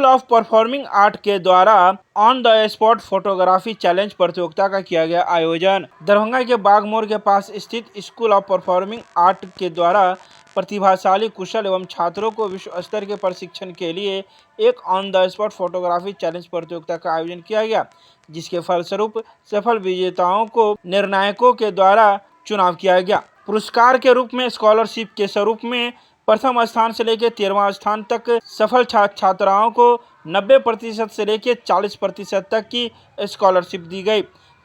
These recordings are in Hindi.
ऑफ परफॉर्मिंग आर्ट के द्वारा on the spot photography challenge प्रतियोगिता का किया गया आयोजन। दरभंगा के बाग मोड़ के पास स्थित स्कूल ऑफ परफॉर्मिंग आर्ट के द्वारा प्रतिभाशाली कुशल एवं छात्रों को विश्व स्तर के प्रशिक्षण के लिए एक on the spot photography challenge प्रतियोगिता का आयोजन किया गया, जिसके फलस्वरूप सफल विजेताओं को निर्णायकों के द्वारा चुनाव किया गया। पुरस्कार के रूप में स्कॉलरशिप के स्वरूप में प्रथम स्थान से लेकर 13वां स्थान तक सफल छात्राओं को 90% से लेकर 40% तक की स्कॉलरशिप दी गई।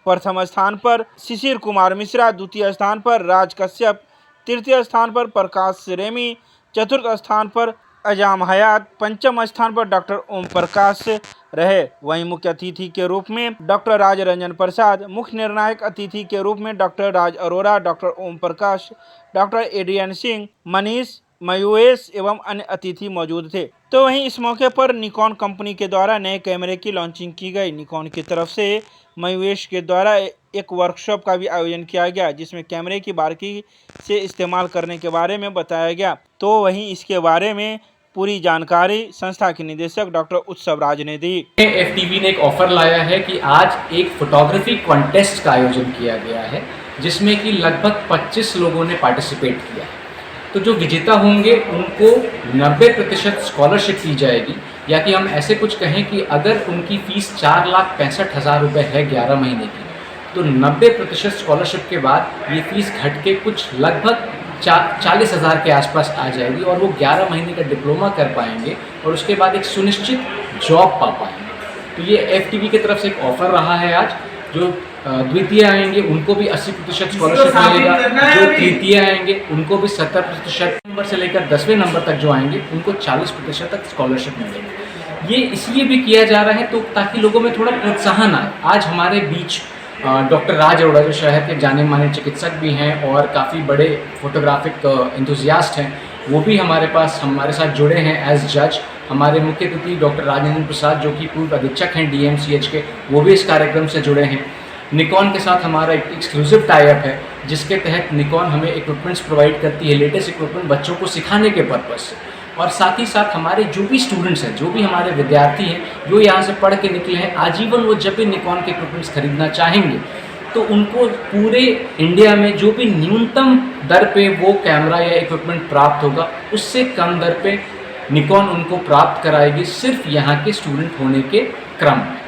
प्रथम स्थान पर शिशिर कुमार मिश्रा, द्वितीय स्थान पर राज कश्यप, तृतीय स्थान पर प्रकाश रेमी, चतुर्थ स्थान पर अजाम हयात, पंचम स्थान पर डॉक्टर ओम प्रकाश रहे। वहीं मुख्य अतिथि के रूप में डॉक्टर राज रंजन प्रसाद, मुख्य निर्णायक अतिथि के रूप में डॉक्टर राज Arora, doctor Om Prakash, doctor Adrian Singh, Manish मयूएस एवं अन्य अतिथि मौजूद थे। तो वहीं इस मौके पर निकॉन कंपनी के द्वारा नए कैमरे की लॉन्चिंग की गई। निकॉन की तरफ से मयूएस के द्वारा एक वर्कशॉप का भी आयोजन किया गया, जिसमें कैमरे की बारीकी से इस्तेमाल करने के बारे में बताया गया। तो वहीं इसके बारे में पूरी जानकारी संस्था के निदेशक डॉक्टर उत्सव राज ने दी। एफटीवी ने एक ऑफर लाया है कि आज एक फोटोग्राफी कॉन्टेस्ट का आयोजन किया गया है, जिसमें कि लगभग 25 लोगों ने पार्टिसिपेट किया है। तो जो विजेता होंगे उनको 90% स्कॉलरशिप दी जाएगी, या कि हम ऐसे कुछ कहें कि अगर उनकी फ़ीस 4,65,000 रुपये है 11 महीने की, तो 90% स्कॉलरशिप के बाद ये फ़ीस घट के कुछ लगभग 40,000 के आसपास आ जाएगी, और वो 11 महीने का डिप्लोमा कर पाएंगे और उसके बाद एक सुनिश्चित जॉब पा पाएंगे। तो ये एफटीवी की तरफ से एक ऑफ़र रहा है आज। जो द्वितीय आएंगे उनको भी 80% स्कॉलरशिप मिलेगा, जो तृतीय आएंगे उनको भी 70% नंबर से लेकर 10वें नंबर तक जो आएंगे उनको 40% तक स्कॉलरशिप मिलेगा। ये इसलिए भी किया जा रहा है तो ताकि लोगों में थोड़ा प्रोत्साहन आए। आज हमारे बीच डॉक्टर राज अरोड़ा जो शहर के जाने माने चिकित्सक भी हैं और काफ़ी बड़े फोटोग्राफिक एंथुजियास्ट हैं, वो भी हमारे साथ जुड़े हैं एज जज। हमारे मुख्य अतिथि डॉक्टर राजेंद्र प्रसाद जो कि पूर्व अधीक्षक हैं डीएमसीएच के, वो भी इस कार्यक्रम से जुड़े हैं। निकॉन के साथ हमारा एक एक्सक्लूसिव टाई अप है, जिसके तहत निकॉन हमें इक्विपमेंट्स प्रोवाइड करती है, लेटेस्ट इक्विपमेंट बच्चों को सिखाने के पर्पज़ से। और साथ ही साथ हमारे जो भी स्टूडेंट्स हैं, जो भी हमारे विद्यार्थी हैं, जो यहाँ से पढ़ के निकले हैं, आजीवन वो जब भी निकॉन के इक्विपमेंट्स खरीदना चाहेंगे तो उनको पूरे इंडिया में जो भी न्यूनतम दर पे वो कैमरा या इक्विपमेंट प्राप्त होगा, उससे कम दर पे निकॉन उनको प्राप्त कराएगी, सिर्फ यहाँ के स्टूडेंट होने के क्रम में।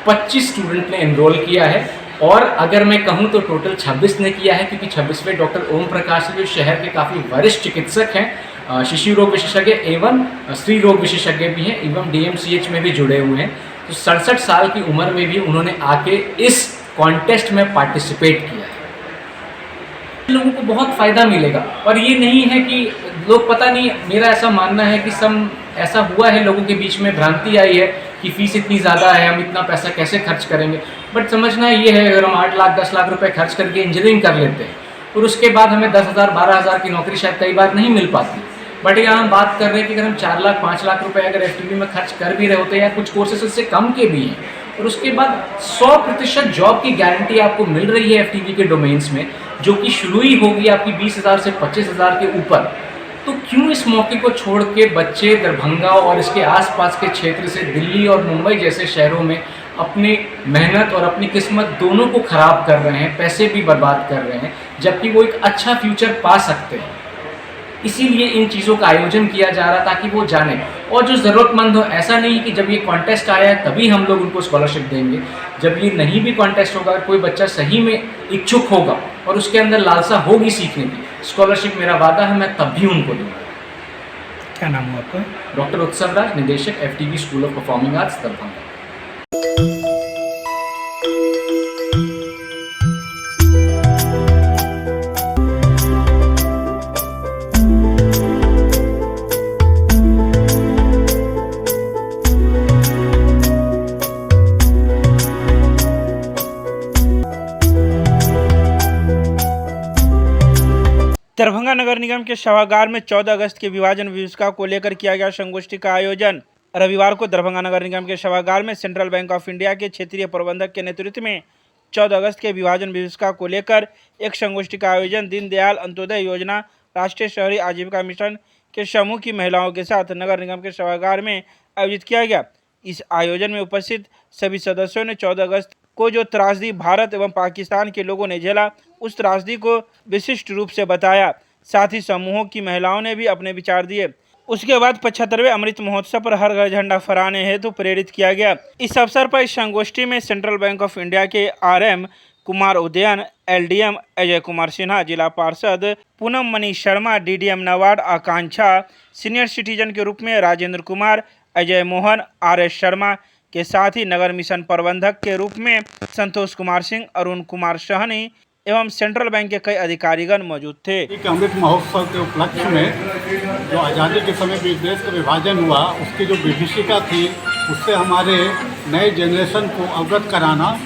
25 स्टूडेंट ने एनरोल किया है, और अगर मैं कहूँ तो टोटल 26 ने किया है, क्योंकि 26वें डॉक्टर ओम प्रकाश जो शहर के काफ़ी वरिष्ठ चिकित्सक हैं, शिशु रोग विशेषज्ञ एवं स्त्री रोग विशेषज्ञ भी हैं, एवं डीएमसीएच में भी जुड़े हुए हैं। तो 67 साल की उम्र में भी उन्होंने आके इस कॉन्टेस्ट में पार्टिसिपेट किया है। लोगों को बहुत फ़ायदा मिलेगा, और ये नहीं है कि लोग, पता नहीं, मेरा ऐसा मानना है कि ऐसा हुआ है, लोगों के बीच में भ्रांति आई है कि फ़ीस इतनी ज़्यादा है, हम इतना पैसा कैसे खर्च करेंगे। बट समझना ये है, अगर हम 8 लाख 10 लाख रुपए खर्च करके इंजीनियरिंग कर लेते हैं और उसके बाद हमें 10,000 12,000 की नौकरी शायद कई बार नहीं मिल पाती, बट यहाँ हम बात कर रहे हैं कि अगर हम 4 लाख 5 लाख रुपए अगर एफटीवी में खर्च कर भी रहे होते हैं, या कुछ कोर्सेज इससे कम के भी हैं, और उसके बाद 100% जॉब की गारंटी आपको मिल रही है एफटीवी के डोमेन्स में, जो कि शुरू ही होगी आपकी 20,000 से 25,000 के ऊपर। तो क्यों इस मौके को छोड़ के बच्चे दरभंगा और इसके आसपास के क्षेत्र से दिल्ली और मुंबई जैसे शहरों में अपनी मेहनत और अपनी किस्मत दोनों को ख़राब कर रहे हैं, पैसे भी बर्बाद कर रहे हैं, जबकि वो एक अच्छा फ्यूचर पा सकते हैं। इसीलिए इन चीज़ों का आयोजन किया जा रहा, ताकि वो जाने, और जो ज़रूरतमंद हो, ऐसा नहीं कि जब ये कॉन्टेस्ट आया है तभी हम लोग उनको स्कॉलरशिप देंगे। जब ये नहीं भी कॉन्टेस्ट होगा, कोई बच्चा सही में इच्छुक होगा और उसके अंदर लालसा होगी सीखने की, स्कॉलरशिप मेरा वादा है, मैं तब भी उनको दूँगा। क्या नाम है आपका? डॉक्टर उत्सव राज, निदेशक FTV school of performing arts Darbhanga. Darbhanga नगर निगम के सभागार में 14 अगस्त के विभाजन विभूषिका को लेकर किया गया संगोष्ठी का आयोजन। रविवार को दरभंगा नगर निगम के सभागार में सेंट्रल बैंक ऑफ इंडिया के क्षेत्रीय प्रबंधक के नेतृत्व में 14 अगस्त के विभाजन विभूषिका को लेकर एक संगोष्ठी का आयोजन दीनदयाल अंत्योदय योजना, राष्ट्रीय शहरी आजीविका मिशन के समूह की महिलाओं के साथ नगर निगम के सभागार में आयोजित किया गया। इस आयोजन में उपस्थित सभी सदस्यों ने 14 अगस्त को जो त्रासदी भारत एवं पाकिस्तान के लोगों ने झेला, उस त्रासदी को विशिष्ट रूप से बताया। साथ ही समूहों की महिलाओं ने भी अपने विचार दिए। उसके बाद 75वें अमृत महोत्सव पर हर घर झंडा फहराने हेतु प्रेरित किया गया। इस अवसर पर इस संगोष्ठी में सेंट्रल बैंक ऑफ इंडिया के RM कुमार उदयन, LDM अजय कुमार सिन्हा, जिला पार्षद पूनम मणि शर्मा, DDM नवाड आकांक्षा, सीनियर सिटीजन के रूप में राजेंद्र कुमार, अजय मोहन, RS शर्मा के साथ ही नगर मिशन प्रबंधक के रूप में संतोष कुमार सिंह, अरुण कुमार सहनी एवं सेंट्रल बैंक के कई अधिकारीगण मौजूद थे। अमृत महोत्सव के उपलक्ष्य में जो आज़ादी के समय देश का विभाजन हुआ, उसकी जो विभीषिका थी, उससे हमारे नए जनरेशन को अवगत कराना,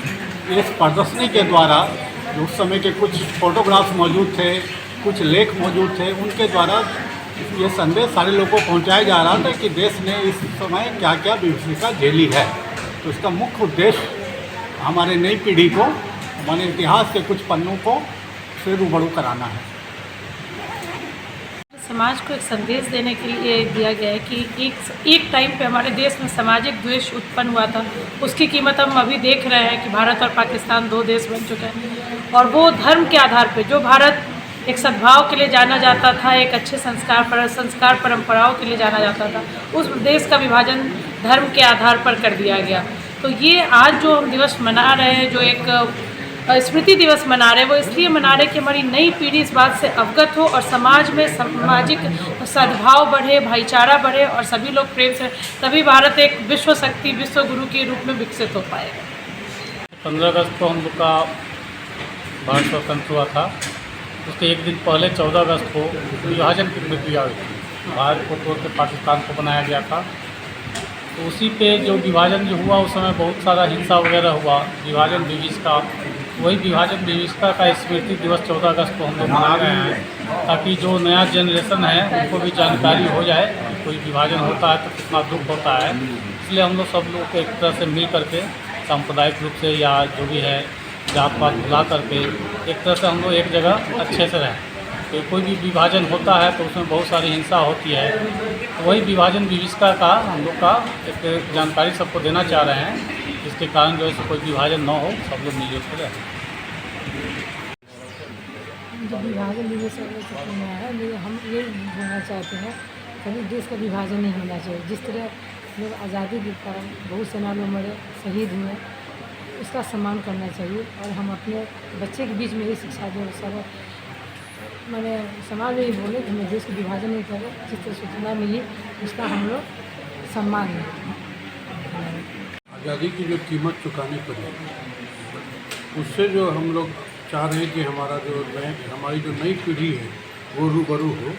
इस प्रदर्शनी के द्वारा जो उस समय के कुछ फोटोग्राफ्स मौजूद थे, कुछ लेख मौजूद थे, उनके द्वारा ये संदेश सारे लोगों को पहुंचाया जा रहा था कि देश ने इस समय क्या क्या विभीषिका झेली है। तो इसका मुख्य उद्देश्य हमारे नई पीढ़ी को हमारे इतिहास के कुछ पन्नों को से रूबरू कराना है। समाज को एक संदेश देने के लिए दिया गया है कि एक टाइम पे हमारे देश में सामाजिक द्वेष उत्पन्न हुआ था, उसकी कीमत हम अभी देख रहे हैं कि भारत और पाकिस्तान 2 देश बन चुके हैं। और वो धर्म के आधार पे जो भारत एक सद्भाव के लिए जाना जाता था, एक अच्छे संस्कार परंपराओं के लिए जाना जाता था, उस देश का विभाजन धर्म के आधार पर कर दिया गया। तो ये आज जो हम दिवस मना रहे हैं, जो एक स्मृति दिवस मना रहे हैं, वो इसलिए मना रहे हैं कि हमारी नई पीढ़ी इस बात से अवगत हो और समाज में सामाजिक सद्भाव बढ़े, भाईचारा बढ़े और सभी लोग प्रेम से, तभी भारत एक विश्व शक्ति, विश्व गुरु के रूप में विकसित हो पाएगा। 15 अगस्त को हम लोग का भारत स्वतंत्र हुआ था। उसके एक दिन पहले 14 अगस्त को विभाजन की प्रक्रिया हुई थी। भारत को तोड़ के पाकिस्तान को बनाया गया था। तो उसी पे जो विभाजन जो हुआ, उस समय बहुत सारा हिंसा वगैरह हुआ, विभाजन विभीषिका। वही विभाजन विभीषिका का स्मृति दिवस 14 अगस्त को हम लोग मना रहे हैं, ताकि जो नया जनरेशन है उनको भी जानकारी हो जाए कि कोई विभाजन होता है तो कितना दुख होता है। इसलिए हम लोग सब लोग एक तरह से मिल करके सांप्रदायिक रूप से या जो भी है जात पात भुला करके एक तरह से हम लोग एक जगह अच्छे से रहें। तो कोई भी विभाजन होता है तो उसमें बहुत सारी हिंसा होती है। तो वही विभाजन विभीषिका का हम लोग का एक जानकारी सबको देना चाह रहे हैं, जिसके कारण जो है कोई विभाजन न हो, सब लोग मिलजुल कर रहें। जब विभाजन दिवस होना है, हम ये बोलना चाहते हैं कभी देश का विभाजन नहीं होना चाहिए। जिस तरह लोग आज़ादी के कारण बहुत से लोग मरे, शहीद हुए, उसका सम्मान करना चाहिए। और हम अपने बच्चे के बीच में ये शिक्षा दें, सब मैंने समाज में ये बोले कि हमें देश का विभाजन नहीं करें, जिस तरह सूचना मिली उसका हम लोग सम्मान दें। आज़ादी की जो कीमत चुकानी पड़ी, उससे जो हम लोग चाह रहे हैं कि हमारी जो नई पीढ़ी है वो रूबरू हो,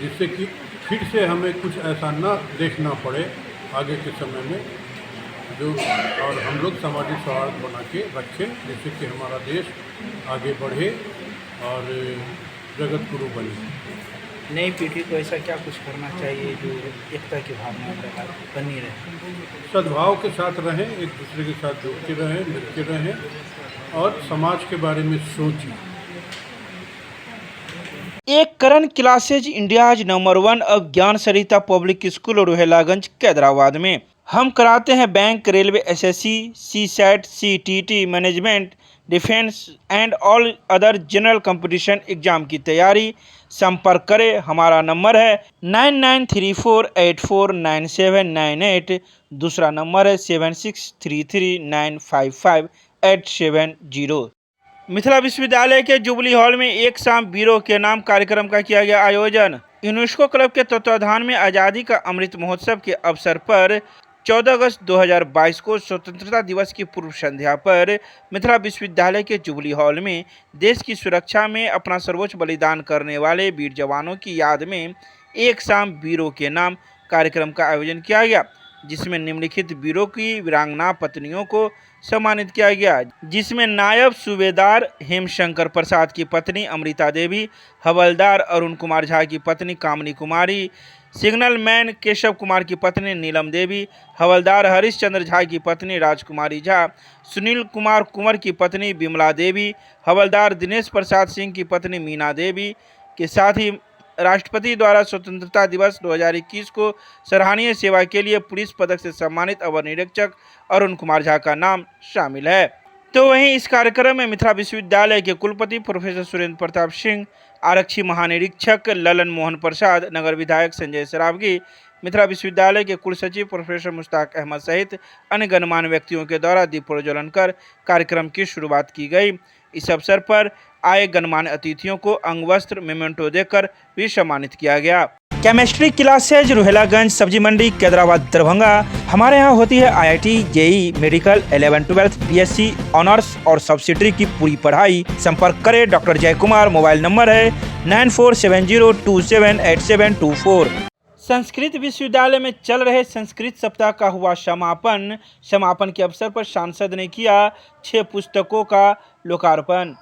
जिससे कि फिर से हमें कुछ ऐसा न देखना पड़े आगे के समय में, जो और हम लोग सामाजिक सौहार्द बना के रखें, जिससे कि हमारा देश आगे बढ़े और जगत गुरु बने। नई पीढ़ी को ऐसा क्या कुछ करना चाहिए जो एकता की भावना बनी रहे? सद्भाव के साथ रहें, एक दूसरे के साथ जुड़ते रहें, मिलते रहें और समाज के बारे में सोचें। एक करण क्लासेज इंडियाज नंबर 1 ऑफ ज्ञान सरिता पब्लिक स्कूल रोहेलागंज कैदराबाद में हम कराते हैं bank, railway, SSC, CSAT, CTT, management, defence and all other general competition exam की तैयारी। संपर्क करें, हमारा नंबर है 9934849798, दूसरा नंबर है 7633955870। मिथिला विश्वविद्यालय के जुबली हॉल में एक शाम वीरों के नाम कार्यक्रम का किया गया आयोजन। यूनेस्को क्लब के तत्वाधान में आज़ादी का अमृत महोत्सव के अवसर पर 14 अगस्त 2022 को स्वतंत्रता दिवस की पूर्व संध्या पर मिथिला विश्वविद्यालय के जुबली हॉल में देश की सुरक्षा में अपना सर्वोच्च बलिदान करने वाले वीर जवानों की याद में एक शाम वीरों के नाम कार्यक्रम का आयोजन किया गया, जिसमें निम्नलिखित वीरों की वीरांगना पत्नियों को सम्मानित किया गया, जिसमें नायब सूबेदार हेमशंकर प्रसाद की पत्नी अमृता देवी, हवलदार अरुण कुमार झा की पत्नी कामनी कुमारी, सिग्नल मैन केशव कुमार की पत्नी नीलम देवी, हवलदार हरिश्चंद्र झा की पत्नी राजकुमारी झा, सुनील कुमार कुंवर की पत्नी बिमला देवी, हवलदार दिनेश प्रसाद सिंह की पत्नी मीना देवी के साथ ही राष्ट्रपति द्वारा स्वतंत्रता दिवस 2021 को सराहनीय सेवा के लिए पुलिस पदक से सम्मानित अवर निरीक्षक अरुण कुमार झा का नाम शामिल है। तो वहीं इस कार्यक्रम में मिथिला विश्वविद्यालय के कुलपति प्रोफेसर सुरेंद्र प्रताप सिंह, आरक्षी महानिरीक्षक ललन मोहन प्रसाद, नगर विधायक संजय सरावगी, मिथिला विश्वविद्यालय के कुलसचिव प्रोफेसर मुश्ताक अहमद सहित अन्य गणमान्य व्यक्तियों के द्वारा दीप प्रज्वलन कर कार्यक्रम की शुरुआत की गई। इस अवसर पर आए गणमान्य अतिथियों को अंगवस्त्र मेमेंटो देकर भी सम्मानित किया गया। केमिस्ट्री क्लासेज रोहिलागंज सब्जी मंडी कैदराबाद दरभंगा। हमारे यहाँ होती है IIT, JEE, medical, 11-12, BSc honours और सब्सिडरी की पूरी पढ़ाई। संपर्क करें डॉक्टर जय कुमार। मोबाइल नंबर है 9470278724। संस्कृत विश्वविद्यालय में चल रहे संस्कृत सप्ताह का हुआ समापन। समापन के अवसर पर सांसद ने किया 6 पुस्तकों का लोकार्पण।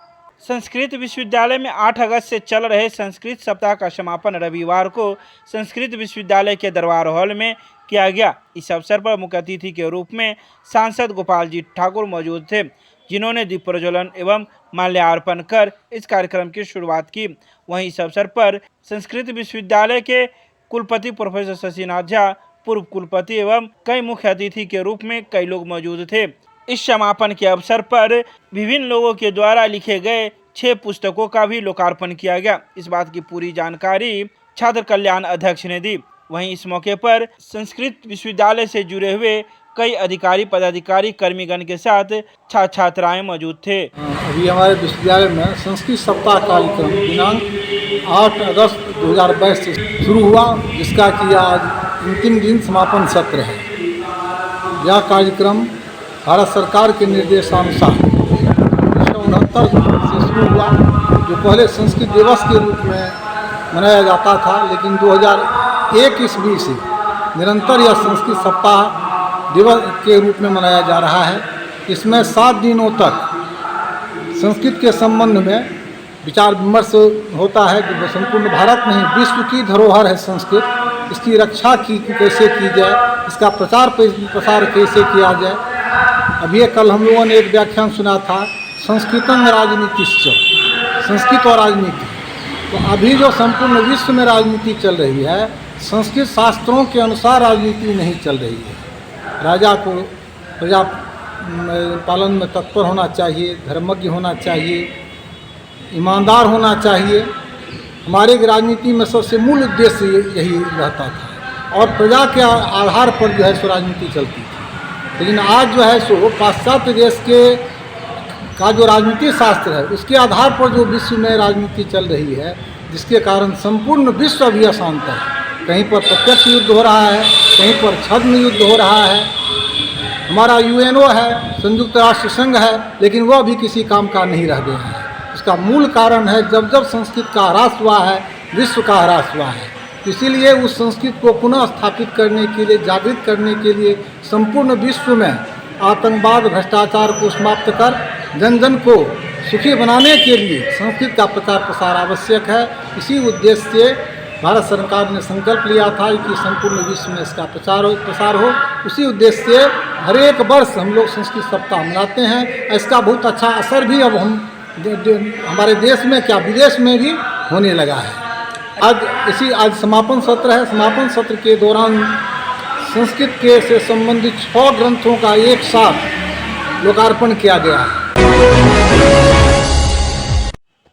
संस्कृत विश्वविद्यालय में 8 अगस्त से चल रहे संस्कृत सप्ताह का समापन रविवार को संस्कृत विश्वविद्यालय के दरबार हॉल में किया गया। इस अवसर पर मुख्य अतिथि के रूप में सांसद गोपाल जी ठाकुर मौजूद थे, जिन्होंने दीप प्रज्वलन एवं माल्यार्पण कर इस कार्यक्रम की शुरुआत की। वहीं इस अवसर पर संस्कृत विश्वविद्यालय के कुलपति प्रोफेसर शशिनाथ झा, पूर्व कुलपति एवं कई मुख्य अतिथि के रूप में कई लोग मौजूद थे। इस समापन के अवसर पर विभिन्न लोगों के द्वारा लिखे गए 6 पुस्तकों का भी लोकार्पण किया गया। इस बात की पूरी जानकारी छात्र कल्याण अध्यक्ष ने दी। वहीं इस मौके पर संस्कृत विश्वविद्यालय से जुड़े हुए कई अधिकारी, पदाधिकारी, कर्मीगण के साथ छात्र छात्राएं मौजूद थे। अभी हमारे विश्वविद्यालय में संस्कृत सप्ताह कार्यक्रम दिनांक 8 अगस्त 2022 से शुरू हुआ, जिसका कि आज अंतिम दिन समापन सत्र है। यह कार्यक्रम भारत सरकार के निर्देशानुसार 1969 से शुरू हुआ, जो पहले संस्कृत दिवस के रूप में मनाया जाता था, लेकिन 2001 ईस्वी से निरंतर यह संस्कृत सप्ताह दिवस के रूप में मनाया जा रहा है। इसमें 7 दिनों तक संस्कृत के संबंध में विचार विमर्श होता है कि संपूर्ण भारत में ही विश्व की धरोहर है संस्कृत, इसकी रक्षा कैसे की जाए, इसका प्रचार प्रसार कैसे किया जाए। अभी कल हम लोगों ने एक व्याख्यान सुना था, संस्कृतम राजनीतिश्च, संस्कृत और राजनीति। तो अभी जो संपूर्ण विश्व में राजनीति चल रही है, संस्कृत शास्त्रों के अनुसार राजनीति नहीं चल रही है। राजा को प्रजा पालन में तत्पर होना चाहिए, धर्मज्ञ होना चाहिए, ईमानदार होना चाहिए। हमारे राजनीति में सबसे मूल उद्देश्य यही रहता था और प्रजा के आधार पर जो है सो राजनीति चलती थी। लेकिन आज जो है सो पाश्चात्य देश का जो राजनीति शास्त्र है, उसके आधार पर जो विश्व में राजनीति चल रही है, जिसके कारण संपूर्ण विश्व अभी अशांत है। कहीं पर प्रत्यक्ष युद्ध हो रहा है, कहीं पर छद्म युद्ध हो रहा है। हमारा UNO है, संयुक्त राष्ट्र संघ है, लेकिन वह भी किसी काम का नहीं रह गया है। इसका मूल कारण है जब जब संस्कृत का ह्रास हुआ है, विश्व का ह्रास हुआ है। इसीलिए उस संस्कृत को पुनः स्थापित करने के लिए, जागृत करने के लिए संपूर्ण विश्व में आतंकवाद, भ्रष्टाचार को समाप्त कर जन जन को सुखी बनाने के लिए संस्कृत का प्रचार प्रसार आवश्यक है। इसी उद्देश्य से भारत सरकार ने संकल्प लिया था कि संपूर्ण विश्व में इसका प्रसार हो। उसी उद्देश्य से हर एक वर्ष हम लोग संस्कृत सप्ताह मनाते हैं। इसका बहुत अच्छा असर भी अब हमारे देश में क्या विदेश में भी होने लगा है। आज समापन सत्र है। समापन सत्र के दौरान संस्कृत के से संबंधित 6 ग्रंथों का एक साथ लोकार्पण किया गया है।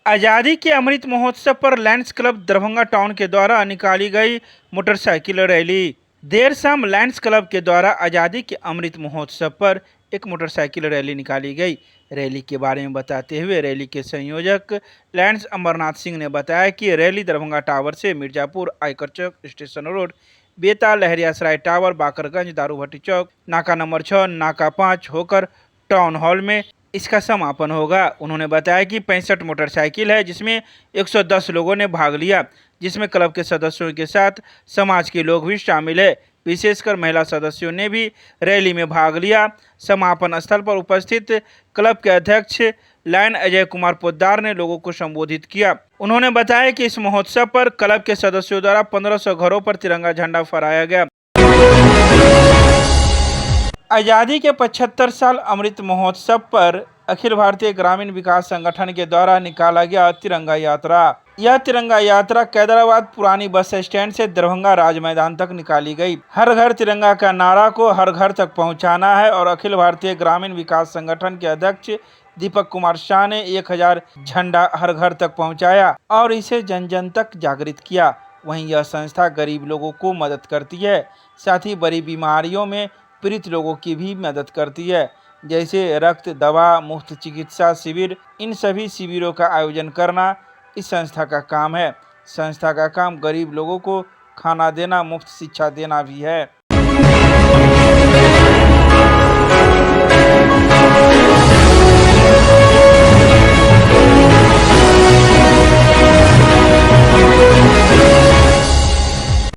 आज़ादी के अमृत महोत्सव पर लायंस क्लब दरभंगा टाउन के द्वारा निकाली गई मोटरसाइकिल रैली। देर शाम लायंस क्लब के द्वारा आज़ादी के अमृत महोत्सव पर एक मोटरसाइकिल रैली निकाली गई। रैली के बारे में बताते हुए रैली के संयोजक लायंस अमरनाथ सिंह ने बताया कि रैली दरभंगा टावर से मिर्जापुर, आयकर चौक, स्टेशन रोड, बेताल, लहरियासराय टावर, बाकरगंज, दारूभट्टी चौक, नाका नंबर 6, नाका 5 होकर टाउन हॉल में इसका समापन होगा। उन्होंने बताया कि 65 मोटरसाइकिल है, जिसमें 110 लोगों ने भाग लिया, जिसमें क्लब के सदस्यों के साथ समाज के लोग भी शामिल है। विशेषकर महिला सदस्यों ने भी रैली में भाग लिया। समापन स्थल पर उपस्थित क्लब के अध्यक्ष लायन अजय कुमार पोद्दार ने लोगों को संबोधित किया। उन्होंने बताया कि इस महोत्सव पर क्लब के सदस्यों द्वारा 1500 घरों पर तिरंगा झंडा फहराया गया। आज़ादी के 75 साल अमृत महोत्सव पर अखिल भारतीय ग्रामीण विकास संगठन के द्वारा निकाला गया तिरंगा यात्रा। यह तिरंगा यात्रा कैदराबाद पुरानी बस स्टैंड से दरभंगा राज मैदान तक निकाली गई। हर घर तिरंगा का नारा को हर घर तक पहुंचाना है और अखिल भारतीय ग्रामीण विकास संगठन के अध्यक्ष दीपक कुमार शाह ने 1000 झंडा हर घर तक पहुंचाया और इसे जन जन तक जागृत किया। वहीं यह संस्था गरीब लोगों को मदद करती है, साथ ही बड़ी बीमारियों में पीड़ित लोगों की भी मदद करती है, जैसे रक्त, दवा, मुफ्त चिकित्सा शिविर। इन सभी शिविरों का आयोजन करना इस संस्था का काम है। संस्था का काम गरीब लोगों को खाना देना, मुफ्त शिक्षा देना भी है।